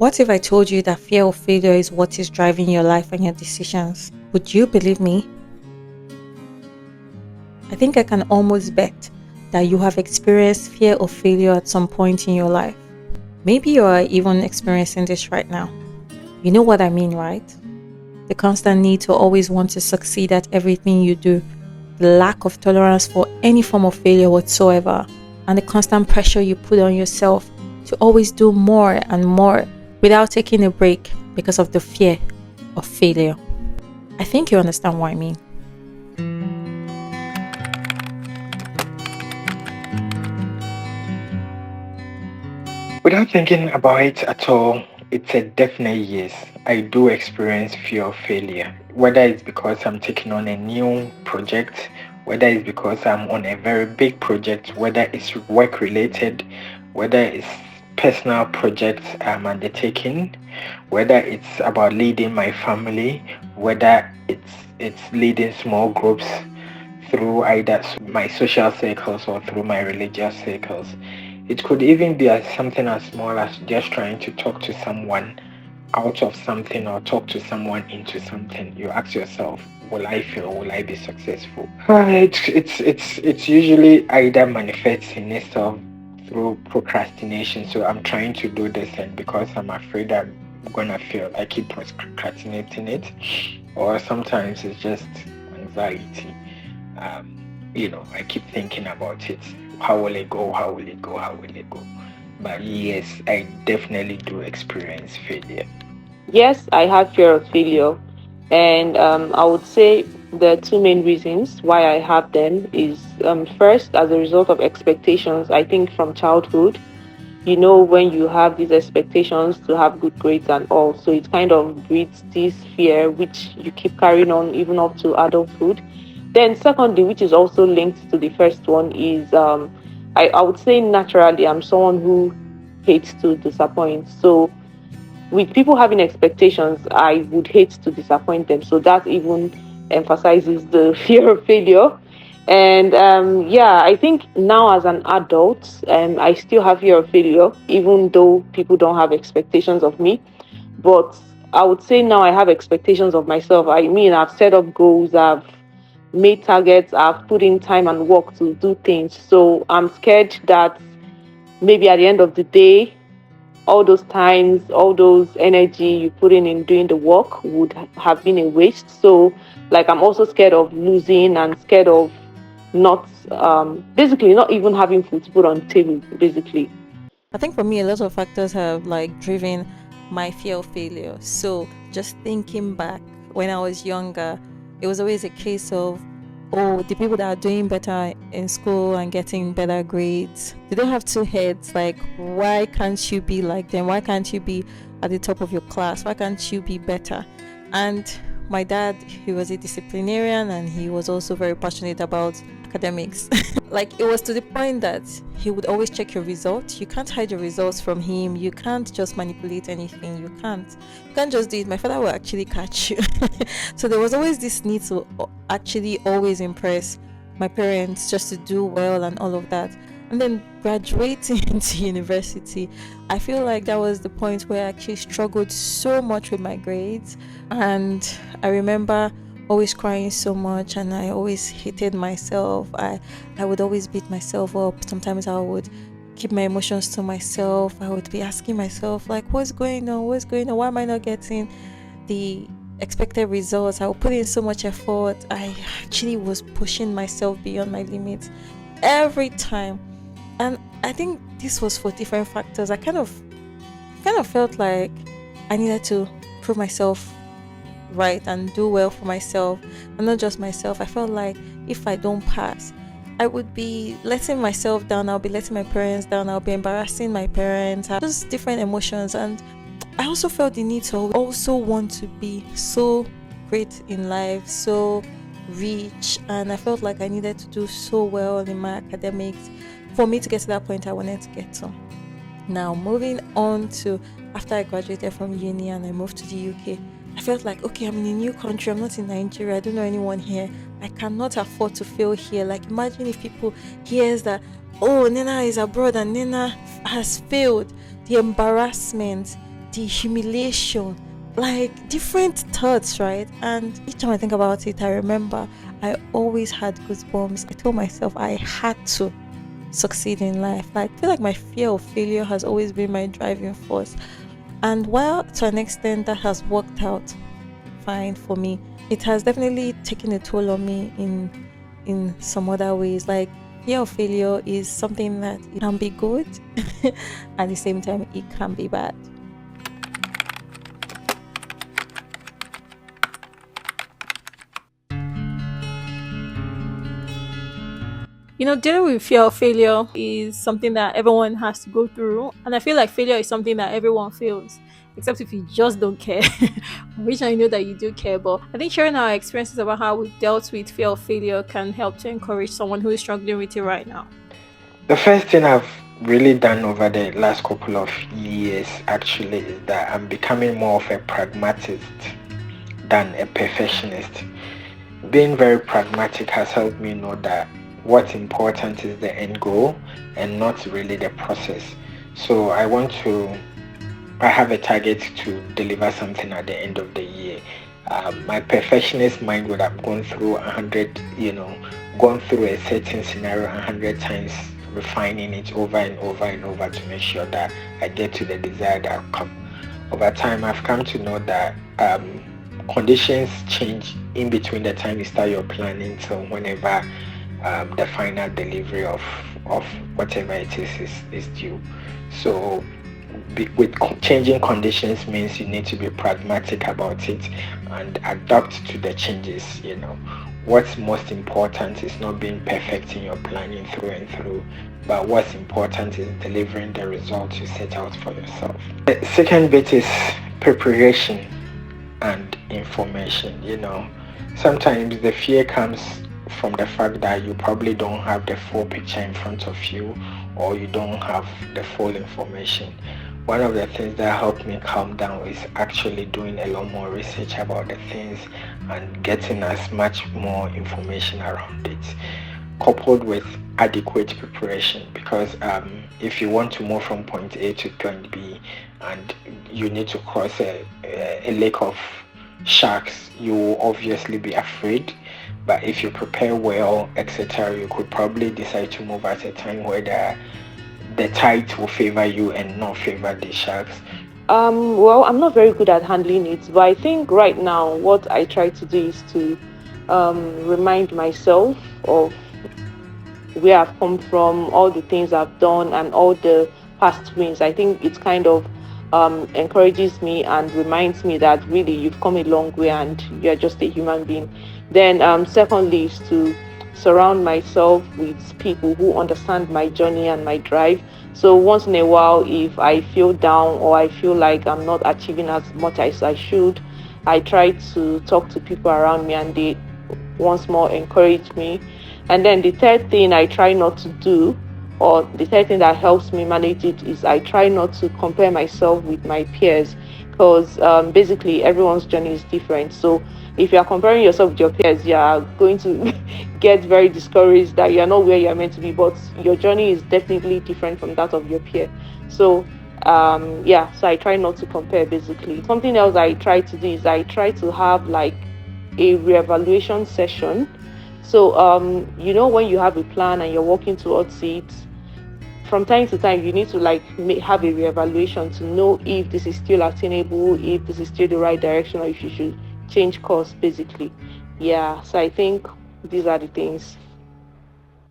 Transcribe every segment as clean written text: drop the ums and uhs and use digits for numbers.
What if I told you that fear of failure is what is driving your life and your decisions? Would you believe me? I think I can almost bet that you have experienced fear of failure at some point in your life. Maybe you are even experiencing this right now. You know what I mean, right? The constant need to always want to succeed at everything you do, the lack of tolerance for any form of failure whatsoever, and the constant pressure you put on yourself to always do more and more without taking a break because of the fear of failure. I think you understand what I mean. Without thinking about it at all, it's a definite yes. I do experience fear of failure, whether it's because I'm taking on a new project, whether it's because I'm on a very big project, whether it's work related, whether it's personal projects I'm undertaking, whether it's about leading my family, whether it's leading small groups through either my social circles or through my religious circles. It could even be as something as small as just trying to talk to someone out of something or talk to someone into something. You ask yourself, will I fail? Will I be successful? It's usually either manifesting itself through procrastination. So I'm trying to do this, and because I'm afraid I'm gonna fail, I keep procrastinating it. Or sometimes it's just anxiety. I keep thinking about it. How will it go? How will it go? How will it go? But yes, I definitely do experience failure. Yes, I have fear of failure. And I would say the two main reasons why I have them is first, as a result of expectations, I think from childhood. When you have these expectations to have good grades and all. So it kind of breeds this fear, which you keep carrying on even up to adulthood. Then, secondly, which is also linked to the first one, is I would say naturally, I'm someone who hates to disappoint. So with people having expectations, I would hate to disappoint them. So that even emphasizes the fear of failure. And yeah, I think now as an adult, I still have fear of failure, even though people don't have expectations of me. But I would say now I have expectations of myself. I mean, I've set up goals, I've made targets, I've put in time and work to do things. So I'm scared that maybe at the end of the day, all those times, all those energy you put in doing the work would have been a waste. So, like, I'm also scared of losing and scared of not, basically, not even having food to put on the table, basically. I think for me, a lot of factors have like driven my fear of failure. So just thinking back when I was younger, it was always a case of, oh, the people that are doing better in school and getting better grades, they don't have two heads. Like, why can't you be like them? Why can't you be at the top of your class? Why can't you be better? And my dad, he was a disciplinarian and he was also very passionate about academics. Like, it was to the point that he would always check your results. You can't hide your results from him. You can't just manipulate anything. You can't just do it. My father will actually catch you. So there was always this need to actually always impress my parents, just to do well and all of that. And then graduating into university, I feel like that was the point where I actually struggled so much with my grades. And I remember always crying so much, and I always hated myself. I would always beat myself up. Sometimes I would keep my emotions to myself. I would be asking myself, like, what's going on? What's going on? Why am I not getting the expected results? I would put in so much effort. I actually was pushing myself beyond my limits every time. And I think this was for different factors. I kind of felt like I needed to prove myself right and do well for myself, and not just myself. I felt like if I don't pass, I would be letting myself down. I'll be letting my parents down. I'll be embarrassing my parents. Just different emotions. And I also felt the need to also want to be so great in life, so rich. And I felt like I needed to do so well in my academics for me to get to that point I wanted to get to. Now, moving on to after I graduated from uni and I moved to the UK, I felt like, okay, I'm in a new country. I'm not in Nigeria. I don't know anyone here. I cannot afford to fail here. Like, imagine if people hears that, oh, Nena is abroad and Nena has failed. The embarrassment, the humiliation, like different thoughts, right? And each time I think about it, I remember I always had goosebumps. I told myself I had to succeed in life. Like, I feel like my fear of failure has always been my driving force. And while to an extent that has worked out fine for me, it has definitely taken a toll on me in some other ways. Like, fear of failure is something that it can be good at the same time it can be bad. Dealing with fear of failure is something that everyone has to go through. And I feel like failure is something that everyone feels, except if you just don't care, which I know that you do care. But I think sharing our experiences about how we've dealt with fear of failure can help to encourage someone who is struggling with it right now. The first thing I've really done over the last couple of years actually is that I'm becoming more of a pragmatist than a perfectionist. Being very pragmatic has helped me know that what's important is the end goal and not really the process. So I have a target to deliver something at the end of the year. My perfectionist mind would have gone through 100, gone through a certain scenario 100 times, refining it over and over and over to make sure that I get to the desired outcome. Over time, I've come to know that conditions change in between the time you start your planning to whenever the final delivery of whatever it is due. So with changing conditions means you need to be pragmatic about it and adapt to the changes. What's most important is not being perfect in your planning through and through, but what's important is delivering the results you set out for yourself. The second bit is preparation and information. Sometimes the fear comes from the fact that you probably don't have the full picture in front of you, or you don't have the full information. One of the things that helped me calm down is actually doing a lot more research about the things and getting as much more information around it, coupled with adequate preparation. Because if you want to move from point A to point B and you need to cross a lake of sharks, you will obviously be afraid. But if you prepare well, etc., you could probably decide to move at a time where the tide will favor you and not favor the sharks. Well, I'm not very good at handling it, but I think right now what I try to do is to remind myself of where I've come from, all the things I've done, and all the past wins. I think it kind of encourages me and reminds me that really you've come a long way and you're just a human being. Then, secondly, is to surround myself with people who understand my journey and my drive. So, once in a while, if I feel down or I feel like I'm not achieving as much as I should, I try to talk to people around me and they once more encourage me. And then the third thing I try not to do, or the third thing that helps me manage it, is I try not to compare myself with my peers, because basically everyone's journey is different. So if you are comparing yourself with your peers, you are going to get very discouraged that you are not where you are meant to be, but your journey is definitely different from that of your peer. So yeah, so I try not to compare basically. Something else I try to do is I try to have like a reevaluation session. So when you have a plan and you're working towards it, from time to time you need to like have a reevaluation to know if this is still attainable, if this is still the right direction, or if you should change course basically. Yeah, so I think these are the things.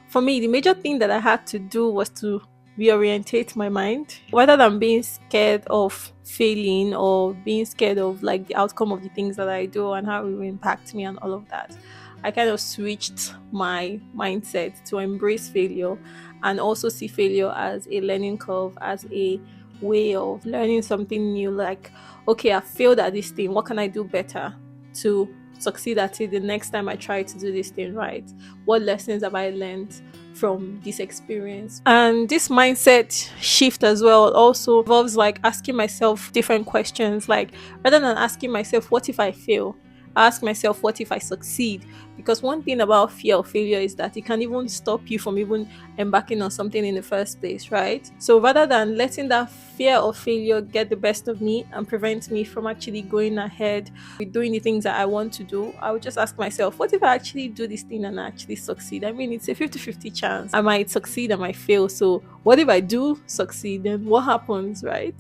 For me, the major thing that I had to do was to reorientate my mind. Rather than being scared of failing or being scared of like the outcome of the things that I do and how it will impact me and all of that, I kind of switched my mindset to embrace failure and also see failure as a learning curve, as a way of learning something new. Like, okay, I failed at this thing. What can I do better to succeed at it the next time I try to do this thing right? What lessons have I learned from this experience? And this mindset shift as well also involves like asking myself different questions. Like, rather than asking myself, what if I fail? I ask myself, what if I succeed? Because one thing about fear of failure is that it can even stop you from even embarking on something in the first place, right? So rather than letting that fear of failure get the best of me and prevent me from actually going ahead with doing the things that I want to do, I would just ask myself, what if I actually do this thing and I actually succeed? I mean, it's a 50-50 chance. I might succeed, I might fail. So what if I do succeed? Then what happens, right?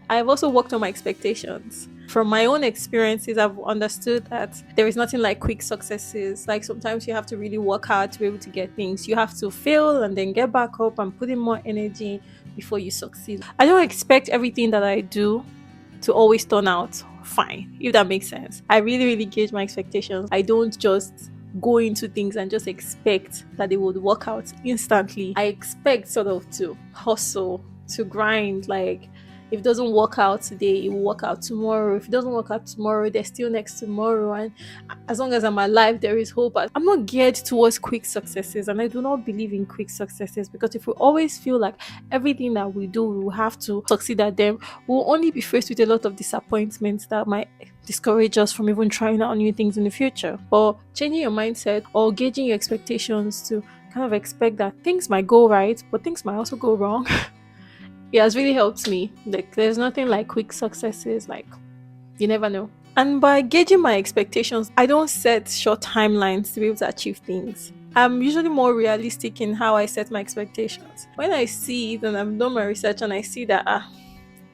I've also worked on my expectations. From my own experiences, I've understood that there is nothing like quick successes. Like sometimes you have to really work hard to be able to get things. You have to fail and then get back up and put in more energy before you succeed. I don't expect everything that I do to always turn out fine, if that makes sense. I really, really gauge my expectations. I don't just go into things and just expect that they would work out instantly. I expect sort of to hustle, to grind. Like if it doesn't work out today, it will work out tomorrow. If it doesn't work out tomorrow, there's still next tomorrow. And as long as I'm alive, there is hope. I'm not geared towards quick successes, and I do not believe in quick successes, because if we always feel like everything that we do, we will have to succeed at them, we'll only be faced with a lot of disappointments that might discourage us from even trying out new things in the future. Or changing your mindset or gauging your expectations to kind of expect that things might go right, but things might also go wrong. It has really helped me. Like there's nothing like quick successes, like you never know. And by gauging my expectations, I don't set short timelines to be able to achieve things. I'm usually more realistic in how I set my expectations. When I see it and I've done my research and I see that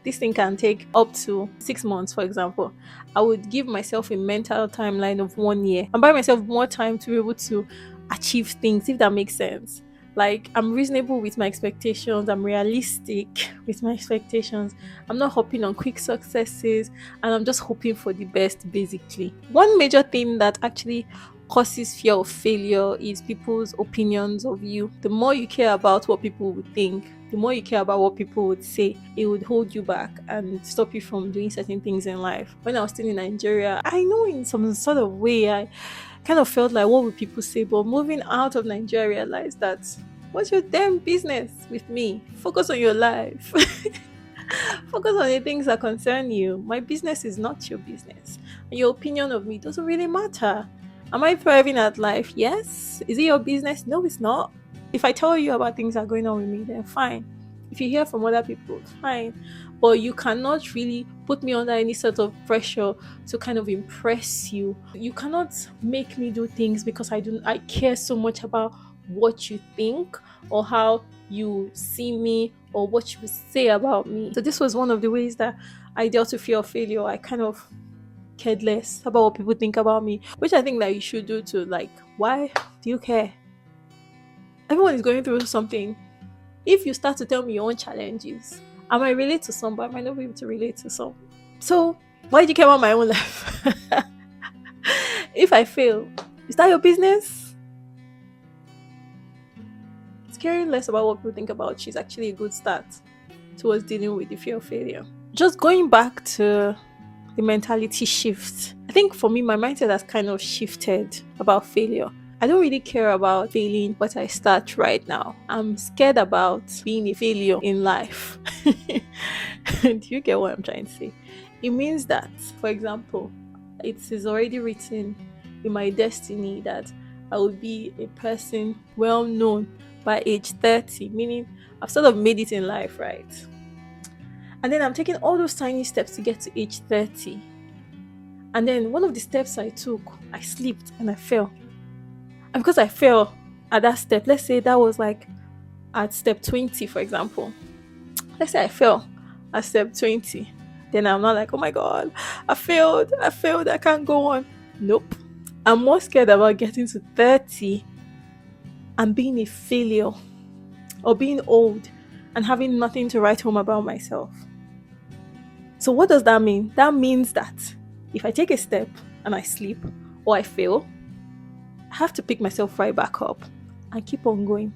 this thing can take up to 6 months, for example, I would give myself a mental timeline of 1 year and buy myself more time to be able to achieve things, if that makes sense. Like I'm reasonable with my expectations, I'm realistic with my expectations. I'm not hoping on quick successes, and I'm just hoping for the best basically. One major thing that actually causes fear of failure is people's opinions of you. The more you care about what people would think, the more you care about what people would say, it would hold you back and stop you from doing certain things in life. When I was still in Nigeria, I know in some sort of way I kind of felt like, what would people say? But moving out of Nigeria, I realized that what's your damn business with me? Focus on your life. Focus on the things that concern you. My business is not your business. And your opinion of me doesn't really matter. Am I thriving at life? Yes. Is it your business? No, it's not. If I tell you about things that are going on with me, then fine. If you hear from other people, fine. But you cannot really put me under any sort of pressure to kind of impress you. You cannot make me do things because I care so much about what you think or how you see me or what you say about me. So this was one of the ways that I dealt with fear of failure. I kind of cared less about what people think about me, which I think that you should do too. Like, why do you care? Everyone is going through something. If you start to tell me your own challenges, I might relate to some, but I might not be able to relate to some. So why do you care about my own life? If I fail, is that your business? Caring less about what people think about you is actually a good start towards dealing with the fear of failure. Just going back to the mentality shift, I think for me, my mindset has kind of shifted about failure. I don't really care about failing what I start right now. I'm scared about being a failure in life. Do you get what I'm trying to say? It means that, for example, it is already written in my destiny that I will be a person well known by age 30, meaning I've sort of made it in life, right? And then I'm taking all those tiny steps to get to age 30. And then one of the steps I took, I slipped and I fell. And because I fell at that step, let's say that was like at step 20, for example. Let's say I fell at step 20. Then I'm not like, oh my God, I failed, I can't go on. Nope. I'm more scared about getting to 30 and being a failure or being old and having nothing to write home about myself. So what does that mean? That means that if I take a step and I slip or I fail, I have to pick myself right back up and keep on going.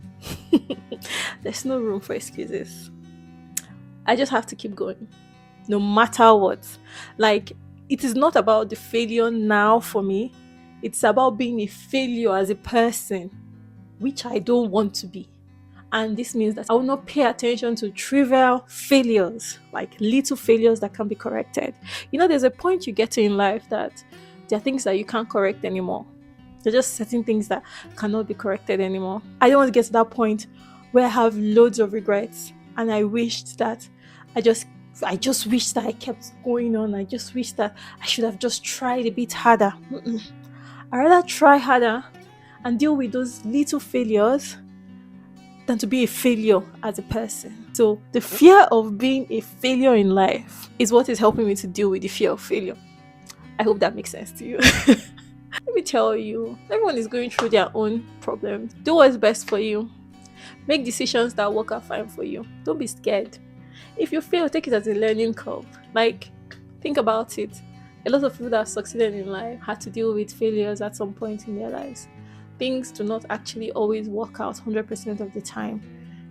There's no room for excuses. I just have to keep going no matter what. Like, it is not about the failure now for me. It's about being a failure as a person, which I don't want to be. And this means that I will not pay attention to trivial failures, like little failures that can be corrected. You know, there's a point you get to in life that There are things that you can't correct anymore. There are just certain things that cannot be corrected anymore. I don't want to get to that point where I have loads of regrets and I wished that I just I just wish that I kept going on. I just wish that I should have just tried a bit harder. I rather try harder and deal with those little failures than to be a failure as a person. So the fear of being a failure in life is what is helping me to deal with the fear of failure. I hope that makes sense to you. Let me tell you, everyone is going through their own problems. Do what's best for you. Make decisions that work out fine for you. Don't be scared. If you fail, take it as a learning curve. Like, think about it. A lot of people that have succeeded in life had to deal with failures at some point in their lives. Things do not actually always work out 100% of the time.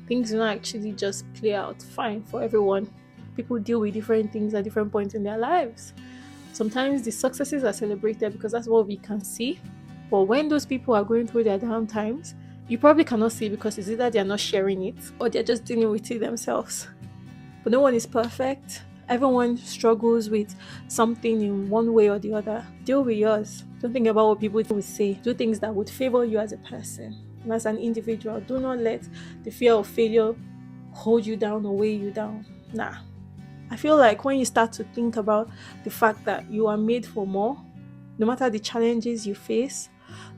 Things do not actually just play out fine for everyone. People deal with different things at different points in their lives. Sometimes the successes are celebrated because that's what we can see. But when those people are going through their down times, you probably cannot see because it's either they're not sharing it or they're just dealing with it themselves. But no one is perfect. Everyone struggles with something in one way or the other. Deal with yours. Don't think about what people will say. Do things that would favor you as a person and as an individual. Do not let the fear of failure hold you down or weigh you down. Nah. I feel like when you start to think about the fact that you are made for more, no matter the challenges you face,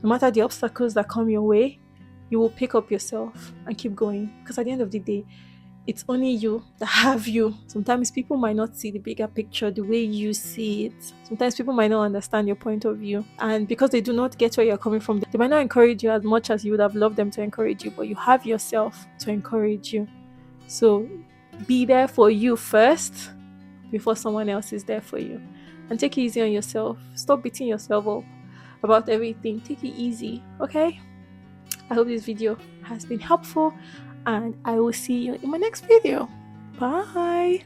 no matter the obstacles that come your way, you will pick up yourself and keep going. Because at the end of the day, it's only you that have you. Sometimes people might not see the bigger picture the way you see it. Sometimes people might not understand your point of view. And because they do not get where you're coming from, they might not encourage you as much as you would have loved them to encourage you, but you have yourself to encourage you. So be there for you first before someone else is there for you. And take it easy on yourself. Stop beating yourself up about everything. Take it easy, okay? I hope this video has been helpful and I will see you in my next video. Bye.